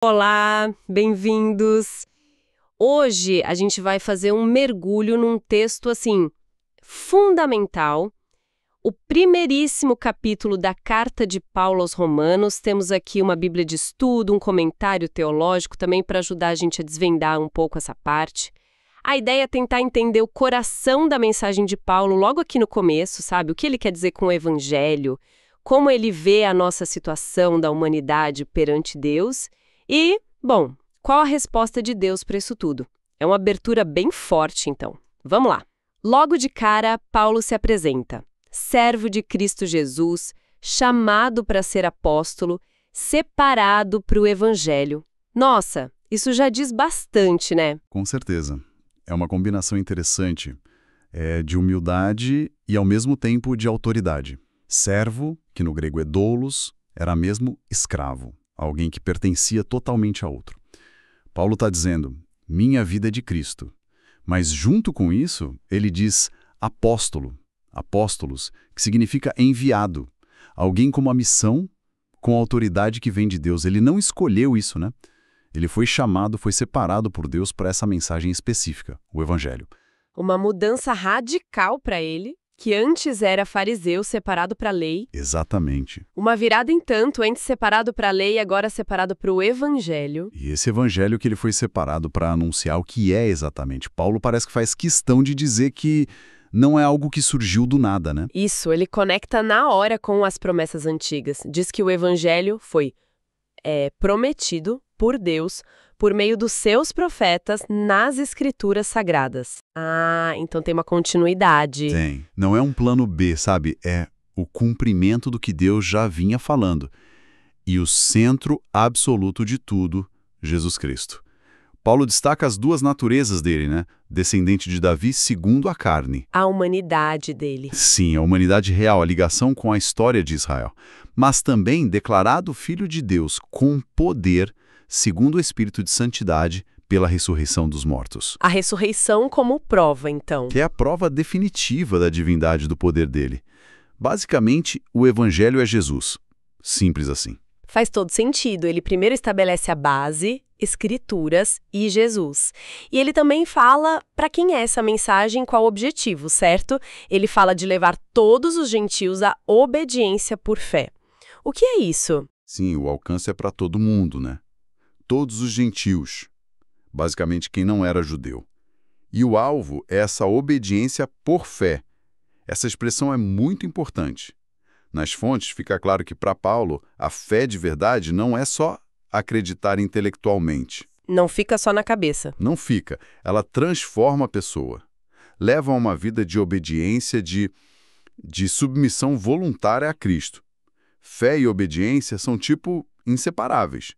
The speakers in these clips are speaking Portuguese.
Olá, bem-vindos! Hoje a gente vai fazer um mergulho num texto, assim, fundamental. O primeiríssimo capítulo da Carta de Paulo aos Romanos. Temos aqui uma Bíblia de estudo, um comentário teológico também para ajudar a gente a desvendar um pouco essa parte. A ideia é tentar entender o coração da mensagem de Paulo logo aqui no começo, sabe? O que ele quer dizer com o Evangelho, como ele vê a nossa situação da humanidade perante Deus. E, bom, qual a resposta de Deus para isso tudo? É uma abertura bem forte, então. Vamos lá. Logo de cara, Paulo se apresenta. Servo de Cristo Jesus, chamado para ser apóstolo, separado para o Evangelho. Nossa, isso já diz bastante, né? Com certeza. É uma combinação interessante de humildade e, ao mesmo tempo, de autoridade. Servo, que no grego é doulos, era mesmo escravo. Alguém que pertencia totalmente a outro. Paulo está dizendo, minha vida é de Cristo. Mas junto com isso, ele diz apóstolo, apóstolos, que significa enviado. Alguém com uma missão, com a autoridade que vem de Deus. Ele não escolheu isso, né? Ele foi chamado, foi separado por Deus para essa mensagem específica, o Evangelho. Uma mudança radical para ele, que antes era fariseu, separado para a lei. Exatamente. Uma virada em tanto, antes separado para a lei e agora separado para o Evangelho. E esse Evangelho que ele foi separado para anunciar o que é exatamente. Paulo parece que faz questão de dizer que não é algo que surgiu do nada, né? Isso, ele conecta na hora com as promessas antigas. Diz que o Evangelho foi prometido por Deus por meio dos seus profetas nas Escrituras Sagradas. Ah, então tem uma continuidade. Tem. Não é um plano B, sabe? É o cumprimento do que Deus já vinha falando. E o centro absoluto de tudo, Jesus Cristo. Paulo destaca as duas naturezas dele, né? Descendente de Davi segundo a carne. A humanidade dele. Sim, a humanidade real, a ligação com a história de Israel. Mas também declarado filho de Deus com poder, segundo o Espírito de Santidade, pela ressurreição dos mortos. A ressurreição como prova, então. Que é a prova definitiva da divindade do poder dele. Basicamente, o Evangelho é Jesus. Simples assim. Faz todo sentido. Ele primeiro estabelece a base, Escrituras e Jesus. E ele também fala para quem é essa mensagem, qual o objetivo, certo? Ele fala de levar todos os gentios à obediência por fé. O que é isso? Sim, o alcance é para todo mundo, né? Todos os gentios. Basicamente, quem não era judeu. E o alvo é essa obediência por fé. Essa expressão é muito importante. Nas fontes, fica claro que, para Paulo, a fé de verdade não é só acreditar intelectualmente. Não fica só na cabeça. Não fica. Ela transforma a pessoa. Leva a uma vida de obediência, de submissão voluntária a Cristo. Fé e obediência são, inseparáveis.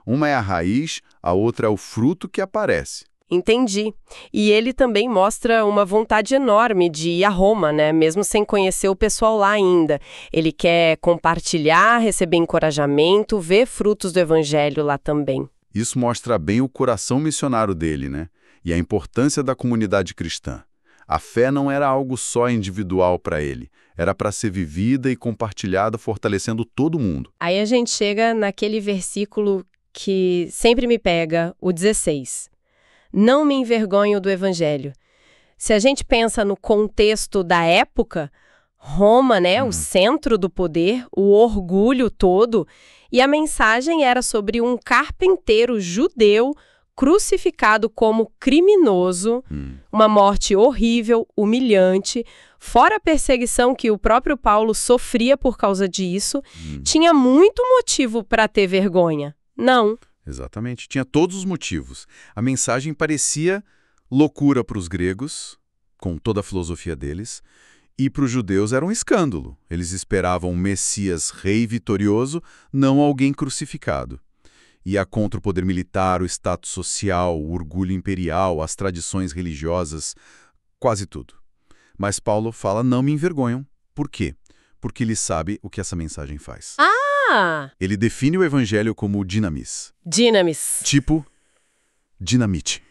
Uma é a raiz, a outra é o fruto que aparece. Entendi. E ele também mostra uma vontade enorme de ir a Roma, né? Mesmo sem conhecer o pessoal lá ainda. Ele quer compartilhar, receber encorajamento, ver frutos do Evangelho lá também. Isso mostra bem o coração missionário dele, né? E a importância da comunidade cristã. A fé não era algo só individual para ele. Era para ser vivida e compartilhada, fortalecendo todo mundo. Aí a gente chega naquele versículo que sempre me pega, o 16. Não me envergonho do Evangelho. Se a gente pensa no contexto da época, Roma, né, o centro do poder, o orgulho todo, e a mensagem era sobre um carpinteiro judeu crucificado como criminoso, uma morte horrível, humilhante, fora a perseguição que o próprio Paulo sofria por causa disso, tinha muito motivo para ter vergonha. Não. Exatamente. Tinha todos os motivos. A mensagem parecia loucura para os gregos, com toda a filosofia deles, e para os judeus era um escândalo. Eles esperavam um Messias rei vitorioso, não alguém crucificado. Ia contra o poder militar, o status social, o orgulho imperial, as tradições religiosas, quase tudo. Mas Paulo fala, não me envergonham. Por quê? Porque ele sabe o que essa mensagem faz. Ele define o evangelho como dinamis. Dinamis. Tipo, dinamite.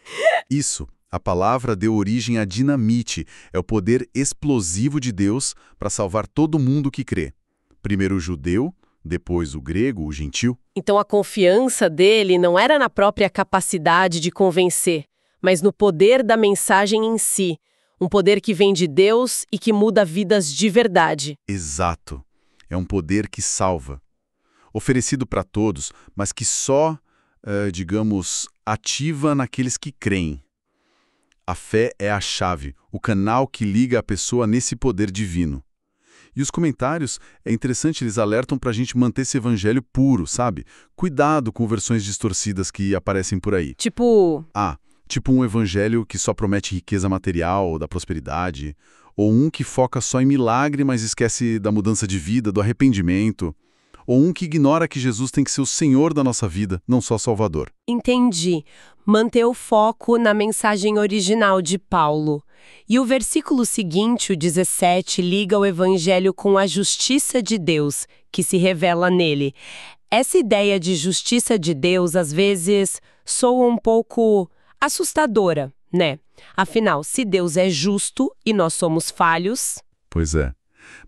Isso, a palavra deu origem a dinamite. É o poder explosivo de Deus para salvar todo mundo que crê. Primeiro o judeu, depois o grego, o gentil. Então a confiança dele não era na própria capacidade de convencer, mas no poder da mensagem em si. Um poder que vem de Deus e que muda vidas de verdade. Exato. É um poder que salva. Oferecido para todos, mas que só, digamos, ativa naqueles que creem. A fé é a chave, o canal que liga a pessoa nesse poder divino. E os comentários, é interessante, eles alertam para a gente manter esse evangelho puro, sabe? Cuidado com versões distorcidas que aparecem por aí. Tipo, Tipo um evangelho que só promete riqueza material, da prosperidade, ou um que foca só em milagre, mas esquece da mudança de vida, do arrependimento, ou um que ignora que Jesus tem que ser o Senhor da nossa vida, não só Salvador. entendi. Manter o foco na mensagem original de Paulo. E o versículo seguinte, o 17, liga o evangelho com a justiça de Deus, que se revela nele. Essa ideia de justiça de Deus, às vezes, soa um pouco assustadora, né? Afinal, se Deus é justo e nós somos falhos... Pois é.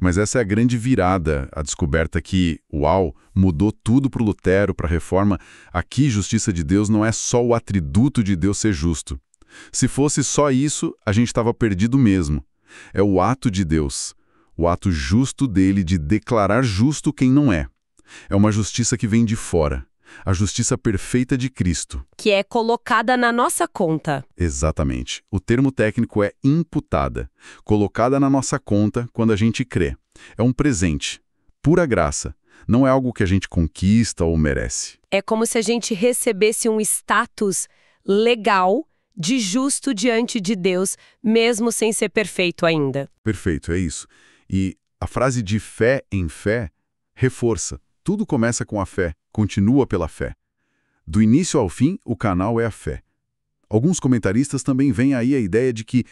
Mas essa é a grande virada, a descoberta que, uau, mudou tudo para o Lutero, para a Reforma. Aqui, justiça de Deus não é só o atributo de Deus ser justo. Se fosse só isso, a gente estava perdido mesmo. É o ato de Deus, o ato justo dele de declarar justo quem não é. É uma justiça que vem de fora, a justiça perfeita de Cristo. Que é colocada na nossa conta. Exatamente. O termo técnico é imputada, colocada na nossa conta quando a gente crê. É um presente, pura graça. Não é algo que a gente conquista ou merece. É como se a gente recebesse um status legal de justo diante de Deus, mesmo sem ser perfeito ainda. Perfeito, é isso. E a frase de fé em fé reforça. Tudo começa com a fé, continua pela fé. Do início ao fim, o canal é a fé. Alguns comentaristas também veem aí a ideia de que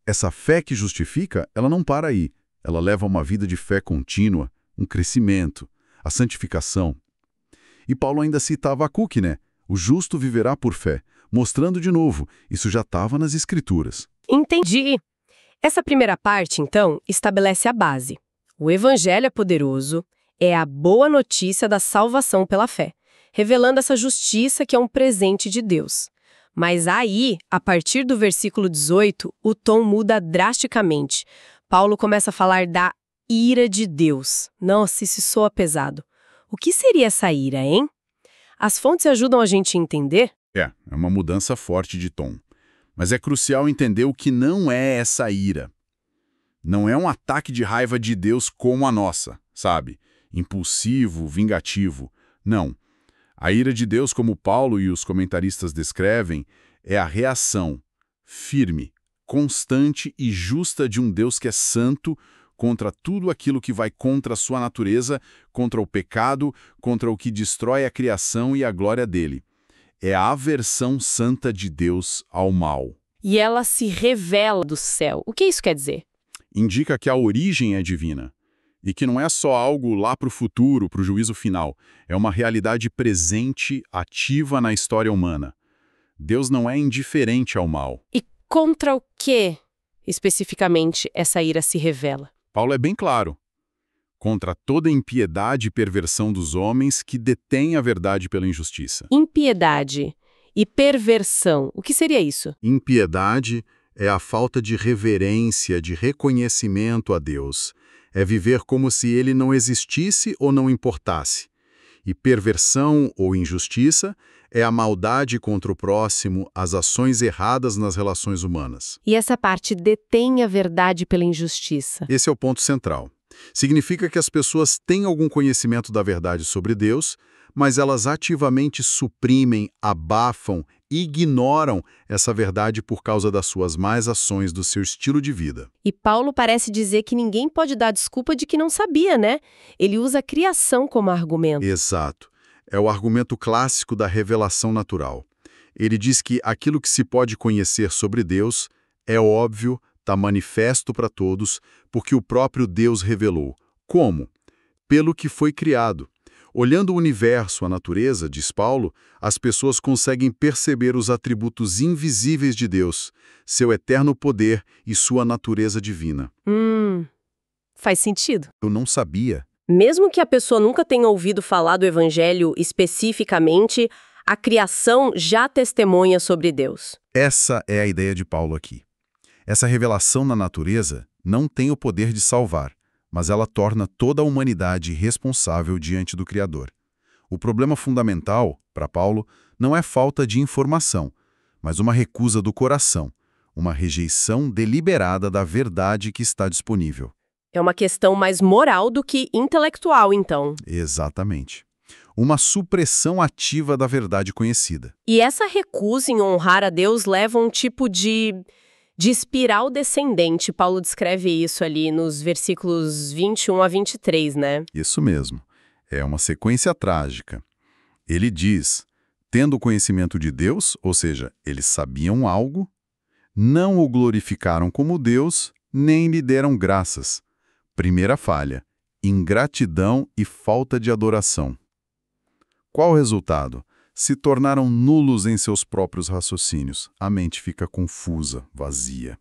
essa fé que justifica, ela não para aí. Ela leva a uma vida de fé contínua, um crescimento, a santificação. E Paulo ainda cita Abacuque, né? O justo viverá por fé, mostrando de novo, isso já estava nas Escrituras. Entendi. Essa primeira parte, então, estabelece a base. O evangelho é poderoso, é a boa notícia da salvação pela fé, revelando essa justiça que é um presente de Deus. Mas aí, a partir do versículo 18, o tom muda drasticamente. Paulo começa a falar da ira de Deus. Nossa, isso soa pesado. O que seria essa ira, hein? As fontes ajudam a gente a entender? É uma mudança forte de tom. Mas é crucial entender o que não é essa ira. Não é um ataque de raiva de Deus como a nossa, sabe? Impulsivo, vingativo. Não. A ira de Deus, como Paulo e os comentaristas descrevem, é a reação firme, constante e justa de um Deus que é santo contra tudo aquilo que vai contra a sua natureza, contra o pecado, contra o que destrói a criação e a glória dele. É a aversão santa de Deus ao mal. E ela se revela do céu. O que isso quer dizer? Indica que a origem é divina. E que não é só algo lá para o futuro, para o juízo final. É uma realidade presente, ativa na história humana. Deus não é indiferente ao mal. E contra o que, especificamente, essa ira se revela? Paulo é bem claro. Contra toda impiedade e perversão dos homens que detêm a verdade pela injustiça. Impiedade e perversão. O que seria isso? Impiedade é a falta de reverência, de reconhecimento a Deus. É viver como se ele não existisse ou não importasse. E perversão ou injustiça é a maldade contra o próximo, as ações erradas nas relações humanas. E essa parte detém a verdade pela injustiça. Esse é o ponto central. Significa que as pessoas têm algum conhecimento da verdade sobre Deus, mas elas ativamente suprimem, abafam, ignoram essa verdade por causa das suas más ações, do seu estilo de vida. E Paulo parece dizer que ninguém pode dar desculpa de que não sabia, né? Ele usa a criação como argumento. Exato. É o argumento clássico da revelação natural. Ele diz que aquilo que se pode conhecer sobre Deus é óbvio, está manifesto para todos, porque o próprio Deus revelou. Como? Pelo que foi criado. Olhando o universo, a natureza, diz Paulo, as pessoas conseguem perceber os atributos invisíveis de Deus, seu eterno poder e sua natureza divina. Faz sentido. Eu não sabia. Mesmo que a pessoa nunca tenha ouvido falar do evangelho especificamente, a criação já testemunha sobre Deus. Essa é a ideia de Paulo aqui. Essa revelação na natureza não tem o poder de salvar, mas ela torna toda a humanidade responsável diante do Criador. O problema fundamental, para Paulo, não é falta de informação, mas uma recusa do coração, uma rejeição deliberada da verdade que está disponível. É uma questão mais moral do que intelectual, então. Exatamente. Uma supressão ativa da verdade conhecida. E essa recusa em honrar a Deus leva a um tipo de espiral descendente. Paulo descreve isso ali nos versículos 21 a 23, né? Isso mesmo. É uma sequência trágica. Ele diz, tendo conhecimento de Deus, ou seja, eles sabiam algo, não o glorificaram como Deus, nem lhe deram graças. Primeira falha, ingratidão e falta de adoração. Qual o resultado? Se tornaram nulos em seus próprios raciocínios. A mente fica confusa, vazia.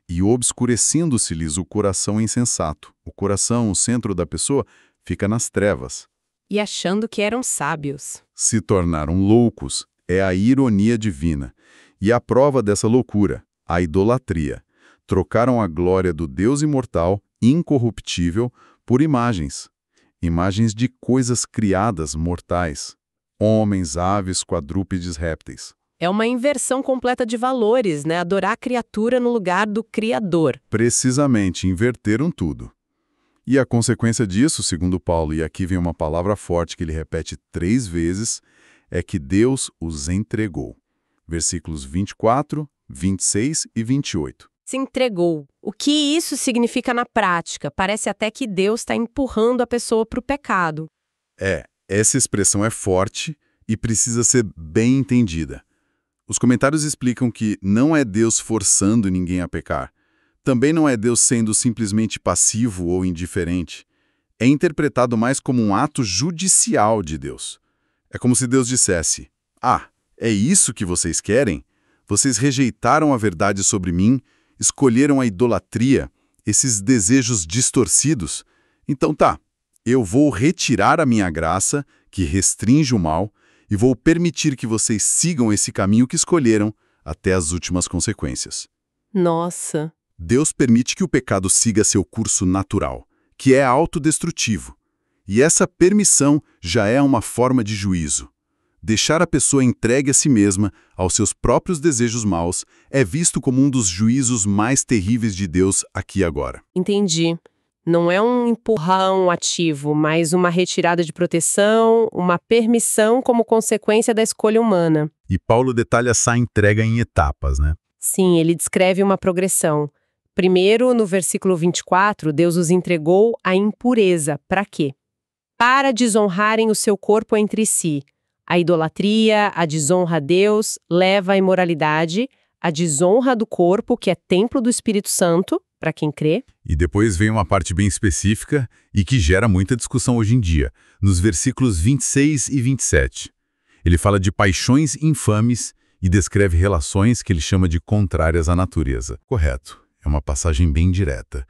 E obscurecendo-se-lhes o coração insensato. O coração, o centro da pessoa, fica nas trevas. E achando que eram sábios. Se tornaram loucos, é a ironia divina. E a prova dessa loucura, a idolatria. Trocaram a glória do Deus imortal, incorruptível, por imagens. Imagens de coisas criadas mortais. Homens, aves, quadrúpedes, répteis. É uma inversão completa de valores, né? Adorar a criatura no lugar do Criador. Precisamente, inverteram tudo. E a consequência disso, segundo Paulo, e aqui vem uma palavra forte que ele repete 3 vezes, é que Deus os entregou. Versículos 24, 26 e 28. Se entregou. O que isso significa na prática? Parece até que Deus está empurrando a pessoa para o pecado. Essa expressão é forte e precisa ser bem entendida. Os comentários explicam que não é Deus forçando ninguém a pecar. Também não é Deus sendo simplesmente passivo ou indiferente. É interpretado mais como um ato judicial de Deus. É como se Deus dissesse, é isso que vocês querem? Vocês rejeitaram a verdade sobre mim, escolheram a idolatria, esses desejos distorcidos? Então eu vou retirar a minha graça, que restringe o mal, e vou permitir que vocês sigam esse caminho que escolheram até as últimas consequências. Nossa! Deus permite que o pecado siga seu curso natural, que é autodestrutivo. E essa permissão já é uma forma de juízo. Deixar a pessoa entregue a si mesma, aos seus próprios desejos maus, é visto como um dos juízos mais terríveis de Deus aqui e agora. Entendi. Não é um empurrão ativo, mas uma retirada de proteção, uma permissão como consequência da escolha humana. E Paulo detalha essa entrega em etapas, né? Sim, ele descreve uma progressão. Primeiro, no versículo 24, Deus os entregou à impureza. Para quê? Para desonrarem o seu corpo entre si. A idolatria, a desonra a Deus, leva à imoralidade, a desonra do corpo, que é templo do Espírito Santo, para quem crê. E depois vem uma parte bem específica e que gera muita discussão hoje em dia, nos versículos 26 e 27. Ele fala de paixões infames e descreve relações que ele chama de contrárias à natureza. Correto, é uma passagem bem direta.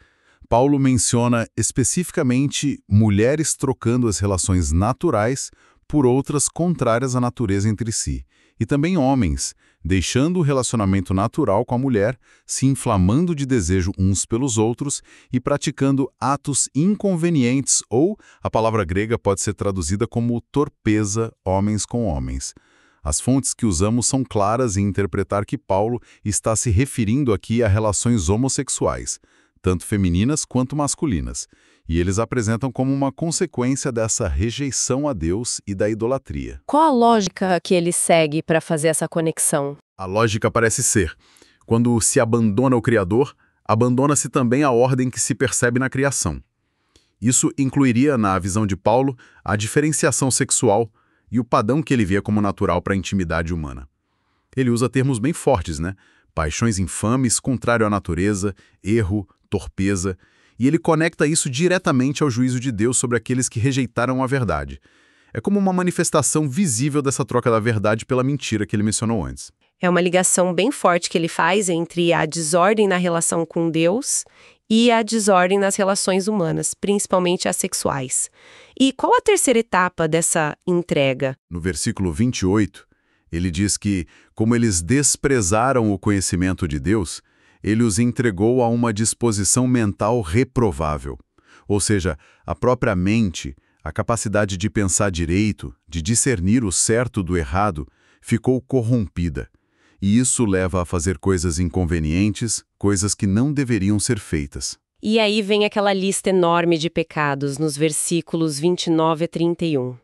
Paulo menciona especificamente mulheres trocando as relações naturais por outras contrárias à natureza entre si, e também homens, deixando o relacionamento natural com a mulher, se inflamando de desejo uns pelos outros e praticando atos inconvenientes ou, a palavra grega pode ser traduzida como torpeza, homens com homens. As fontes que usamos são claras em interpretar que Paulo está se referindo aqui a relações homossexuais, tanto femininas quanto masculinas, e eles apresentam como uma consequência dessa rejeição a Deus e da idolatria. Qual a lógica que ele segue para fazer essa conexão? A lógica parece ser, quando se abandona o Criador, abandona-se também a ordem que se percebe na criação. Isso incluiria, na visão de Paulo, a diferenciação sexual e o padrão que ele via como natural para a intimidade humana. Ele usa termos bem fortes, né? Paixões infames, contrário à natureza, erro, torpeza, e ele conecta isso diretamente ao juízo de Deus sobre aqueles que rejeitaram a verdade. É como uma manifestação visível dessa troca da verdade pela mentira que ele mencionou antes. É uma ligação bem forte que ele faz entre a desordem na relação com Deus e a desordem nas relações humanas, principalmente as sexuais. E qual a terceira etapa dessa entrega? No versículo 28, ele diz que, como eles desprezaram o conhecimento de Deus, ele os entregou a uma disposição mental reprovável. Ou seja, a própria mente, a capacidade de pensar direito, de discernir o certo do errado, ficou corrompida. E isso leva a fazer coisas inconvenientes, coisas que não deveriam ser feitas. E aí vem aquela lista enorme de pecados nos versículos 29 a 31.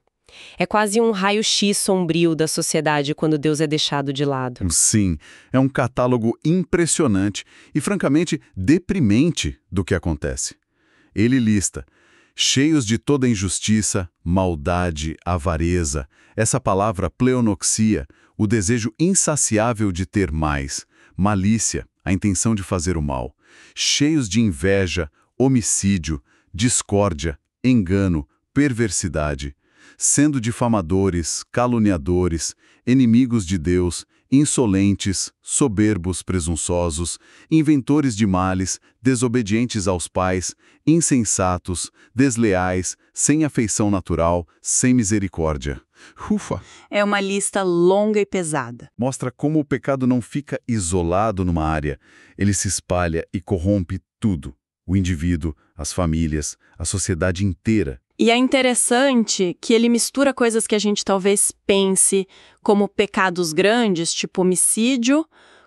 É quase um raio-x sombrio da sociedade quando Deus é deixado de lado. Sim, é um catálogo impressionante e, francamente, deprimente do que acontece. Ele lista: cheios de toda injustiça, maldade, avareza, essa palavra pleonoxia, o desejo insaciável de ter mais, malícia, a intenção de fazer o mal, cheios de inveja, homicídio, discórdia, engano, perversidade, sendo difamadores, caluniadores, inimigos de Deus, insolentes, soberbos, presunçosos, inventores de males, desobedientes aos pais, insensatos, desleais, sem afeição natural, sem misericórdia. Ufa! É uma lista longa e pesada. Mostra como o pecado não fica isolado numa área, ele se espalha e corrompe tudo. O indivíduo, as famílias, a sociedade inteira. E é interessante que ele mistura coisas que a gente talvez pense como pecados grandes, tipo homicídio,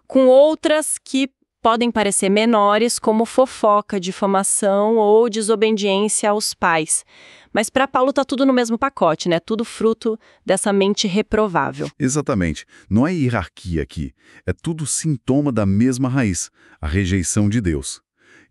com outras que podem parecer menores, como fofoca, difamação ou desobediência aos pais. Mas para Paulo tá tudo no mesmo pacote, né? Tudo fruto dessa mente reprovável. Exatamente. Não é hierarquia aqui. É tudo sintoma da mesma raiz, a rejeição de Deus.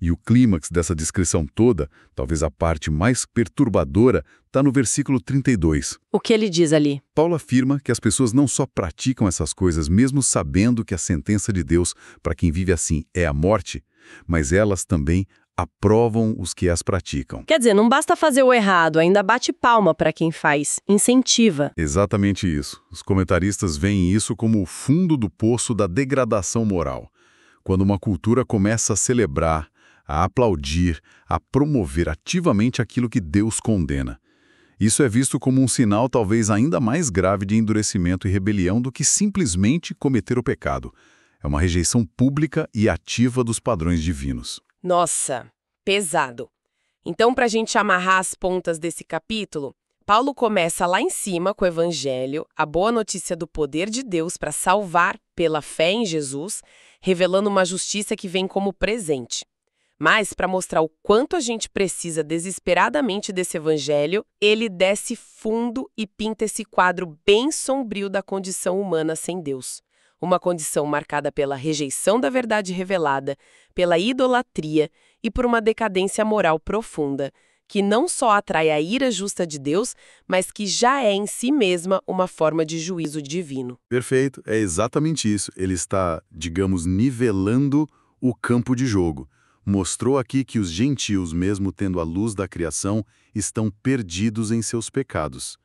E o clímax dessa descrição toda, talvez a parte mais perturbadora, está no versículo 32. O que ele diz ali? Paulo afirma que as pessoas não só praticam essas coisas mesmo sabendo que a sentença de Deus para quem vive assim é a morte, mas elas também aprovam os que as praticam. Quer dizer, não basta fazer o errado, ainda bate palma para quem faz, incentiva. Exatamente isso. Os comentaristas veem isso como o fundo do poço da degradação moral. Quando uma cultura começa a celebrar, a aplaudir, a promover ativamente aquilo que Deus condena. Isso é visto como um sinal talvez ainda mais grave de endurecimento e rebelião do que simplesmente cometer o pecado. É uma rejeição pública e ativa dos padrões divinos. Nossa, pesado. Então, para a gente amarrar as pontas desse capítulo, Paulo começa lá em cima com o Evangelho, a boa notícia do poder de Deus para salvar pela fé em Jesus, revelando uma justiça que vem como presente. Mas, para mostrar o quanto a gente precisa desesperadamente desse evangelho, ele desce fundo e pinta esse quadro bem sombrio da condição humana sem Deus. Uma condição marcada pela rejeição da verdade revelada, pela idolatria e por uma decadência moral profunda, que não só atrai a ira justa de Deus, mas que já é em si mesma uma forma de juízo divino. Perfeito, é exatamente isso. Ele está, digamos, nivelando o campo de jogo. Mostrou aqui que os gentios, mesmo tendo a luz da criação, estão perdidos em seus pecados.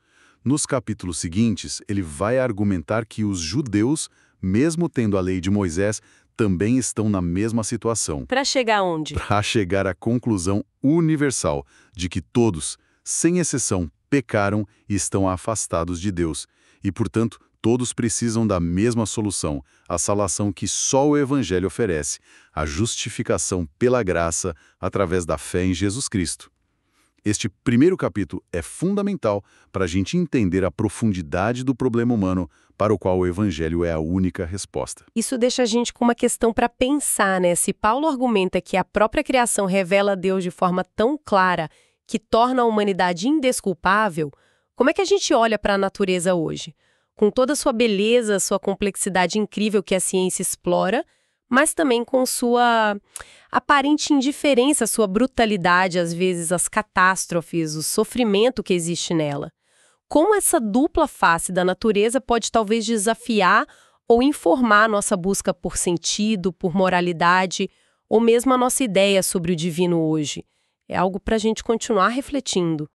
Nos capítulos seguintes, ele vai argumentar que os judeus, mesmo tendo a lei de Moisés, também estão na mesma situação. Para chegar onde? Para chegar à conclusão universal de que todos, sem exceção, pecaram e estão afastados de Deus. E, portanto, todos precisam da mesma solução, a salvação que só o Evangelho oferece, a justificação pela graça através da fé em Jesus Cristo. Este primeiro capítulo é fundamental para a gente entender a profundidade do problema humano para o qual o Evangelho é a única resposta. Isso deixa a gente com uma questão para pensar, né? Se Paulo argumenta que a própria criação revela a Deus de forma tão clara que torna a humanidade indesculpável, como é que a gente olha para a natureza hoje? Com toda a sua beleza, sua complexidade incrível que a ciência explora, mas também com sua aparente indiferença, sua brutalidade, às vezes as catástrofes, o sofrimento que existe nela. Como essa dupla face da natureza pode talvez desafiar ou informar a nossa busca por sentido, por moralidade, ou mesmo a nossa ideia sobre o divino hoje? É algo para a gente continuar refletindo.